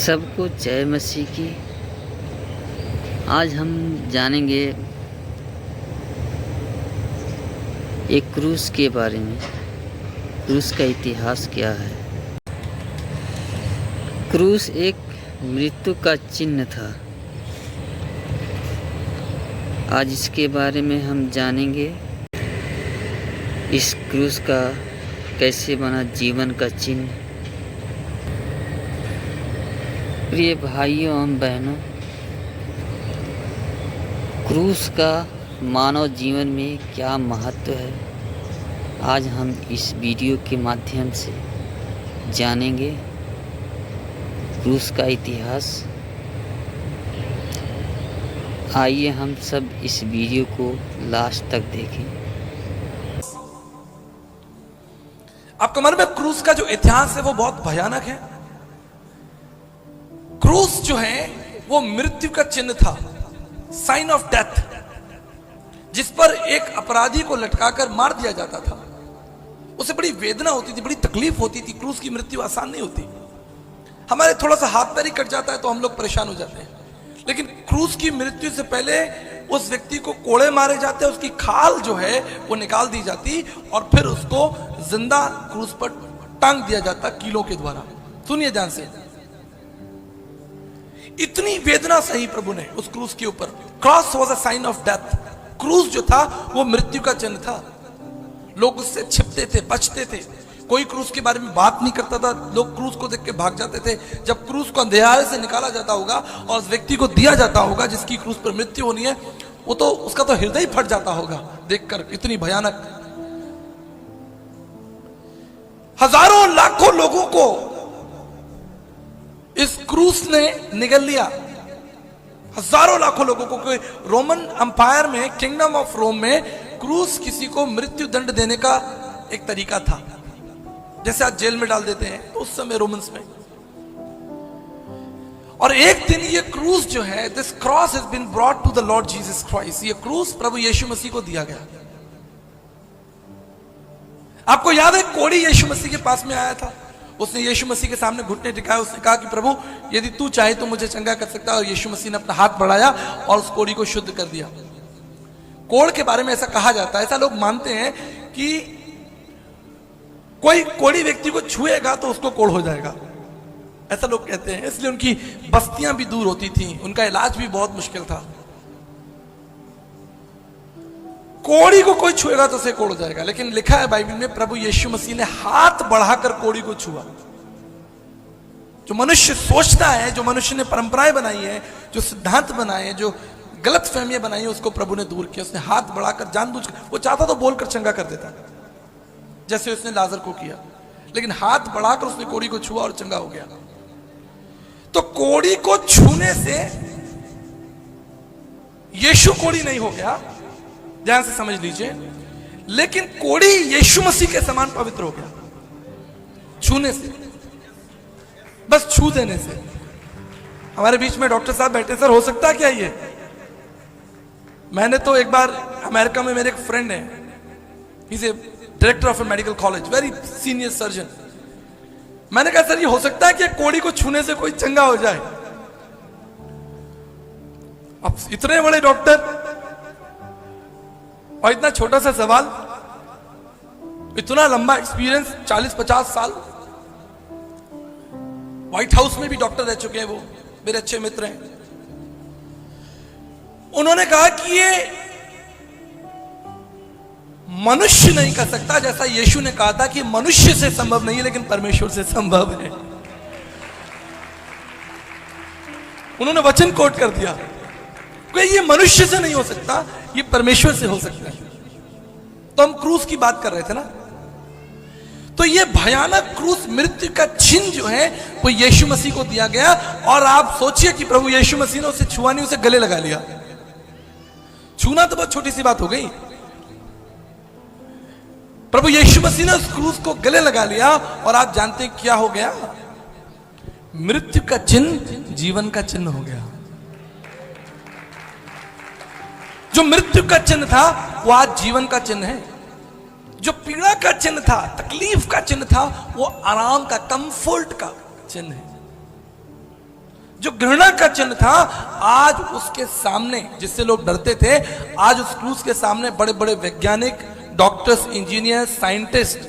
सबको जय मसीह की। आज हम जानेंगे एक क्रूस के बारे में। क्रूस का इतिहास क्या है। क्रूस एक मृत्यु का चिन्ह था। आज इसके बारे में हम जानेंगे। इस क्रूस का कैसे बना जीवन का चिन्ह। प्रिय भाइयों एवं बहनों, क्रूस का मानव जीवन में क्या महत्व है, आज हम इस वीडियो के माध्यम से जानेंगे। क्रूस का इतिहास। आइए हम सब इस वीडियो को लास्ट तक देखें। आपको मालूम है क्रूस का जो इतिहास है वो बहुत भयानक है। क्रूस जो है वो मृत्यु का चिन्ह था, साइन ऑफ डेथ, जिस पर एक अपराधी को लटकाकर मार दिया जाता था। उसे बड़ी वेदना होती थी, बड़ी तकलीफ होती थी। क्रूस की मृत्यु आसान नहीं होती। हमारे थोड़ा सा हाथ पैर ही कट जाता है तो हम लोग परेशान हो जाते हैं, लेकिन क्रूस की मृत्यु से पहले उस व्यक्ति को कोड़े मारे जाते, उसकी खाल जो है वो निकाल दी जाती और फिर उसको जिंदा क्रूस पर टांग दिया जाता कीलों के द्वारा। सुनिए ध्यान से, इतनी वेदना सही प्रभु ने उस क्रूस के ऊपर। Cross was a sign of death. क्रूस जो था वो मृत्यु का चिन्ह था। लोग उससे छिपते थे, बचते थे। कोई क्रूस के बारे में बात नहीं करता था। लोग क्रूस को देख के भाग जाते थे। जब क्रूस को अंधेरे से निकाला जाता होगा और उस व्यक्ति को दिया जाता होगा जिसकी क्रूस पर मृत्यु होनी है, वो तो उसका तो हृदय फट जाता होगा देखकर, इतनी भयानक। हजारों लाखों लोगों को इस क्रूस ने निगल लिया। हजारों लाखों लोगों को। रोमन अंपायर में, किंगडम ऑफ रोम में क्रूस किसी को मृत्यु दंड देने का एक तरीका था। जैसे आज जेल में डाल देते हैं तो उस समय रोमन्स में। और एक दिन ये क्रूस जो है, this cross has been brought to the lord Jesus Christ. ये क्रूस प्रभु यीशु मसीह को दिया गया। आपको याद है कोढ़ी यीशु मसीह के पास में आया था। उसने यीशु मसीह के सामने घुटने टिकाए। उसने कहा कि प्रभु यदि तू चाहे तो मुझे चंगा कर सकता है। और यीशु मसीह ने अपना हाथ बढ़ाया और उस कोढ़ी को शुद्ध कर दिया। कोढ़ के बारे में ऐसा कहा जाता है, ऐसा लोग मानते हैं कि कोई कोढ़ी व्यक्ति को छुएगा तो उसको कोढ़ हो जाएगा, ऐसा लोग कहते हैं। इसलिए उनकी बस्तियां भी दूर होती थी, उनका इलाज भी बहुत मुश्किल था। कोढ़ी को कोई छुएगा तो उसे कोढ़ हो जाएगा, लेकिन लिखा है बाइबल में प्रभु यीशु मसीह ने हाथ बढ़ाकर कोढ़ी को छुआ। जो मनुष्य सोचता है, जो मनुष्य ने परंपराएं बनाई है, जो सिद्धांत बनाए हैं, जो गलत फहमियां बनाई है, उसको प्रभु ने दूर किया। उसने हाथ बढ़ाकर जानबूझकर, वो चाहता तो बोलकर चंगा कर देता जैसे उसने लाजर को किया, लेकिन हाथ बढ़ाकर उसने कोढ़ी को छुआ और चंगा हो गया। तो कोढ़ी को छूने से यीशु कोढ़ी नहीं हो गया, ध्यान से समझ लीजिए, लेकिन कोढ़ी यीशु मसीह के समान पवित्र हो गया छूने से, बस छू देने से। हमारे बीच में डॉक्टर साहब बैठे, सर हो सकता है क्या ये? मैंने तो एक बार अमेरिका में, मेरे एक फ्रेंड है, he is director of A medical college, very senior surgeon. मैंने कहा सर ये हो सकता है कि कोढ़ी को छूने से कोई चंगा हो जाए? अब इतने बड़े डॉक्टर और इतना छोटा सा सवाल, इतना लंबा एक्सपीरियंस, 40-50 साल, व्हाइट हाउस में भी डॉक्टर रह चुके हैं, वो मेरे अच्छे मित्र हैं। उन्होंने कहा कि ये मनुष्य नहीं कर सकता, जैसा यीशु ने कहा था कि मनुष्य से संभव नहीं है लेकिन परमेश्वर से संभव है। उन्होंने वचन कोट कर दिया कि ये मनुष्य से नहीं हो सकता, ये परमेश्वर से हो सकता है। तो हम क्रूस की बात कर रहे थे ना, तो ये भयानक क्रूस, मृत्यु का चिन्ह जो है वो यीशु मसीह को दिया गया। और आप सोचिए कि प्रभु यीशु मसीह ने उसे छुआ नहीं, उसे गले लगा लिया। छूना तो बहुत छोटी सी बात हो गई। प्रभु यीशु मसीह ने उस क्रूस को गले लगा लिया और आप जानते हैं क्या हो गया? मृत्यु का चिन्ह जीवन का चिन्ह हो गया। जो मृत्यु का चिन्ह था वो आज जीवन का चिन्ह है। जो पीड़ा का चिन्ह था, तकलीफ का चिन्ह था, वो आराम का, कंफर्ट का चिन्ह है। जो घृणा का चिन्ह था, आज उसके सामने, जिससे लोग डरते थे, आज उस क्रूस के सामने बड़े बड़े वैज्ञानिक, डॉक्टर्स, इंजीनियर्स, साइंटिस्ट,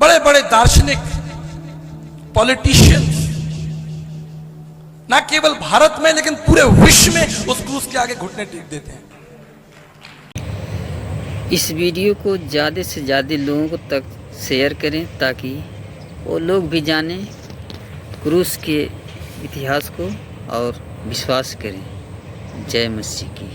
बड़े बड़े दार्शनिक, पॉलिटिशियंस, ना केवल भारत में लेकिन पूरे विश्व में उस क्रूस के आगे घुटने टेक देते हैं। इस वीडियो को ज़्यादा से ज़्यादा लोगों तक शेयर करें ताकि वो लोग भी जानें क्रूस के इतिहास को और विश्वास करें। जय मसीह की।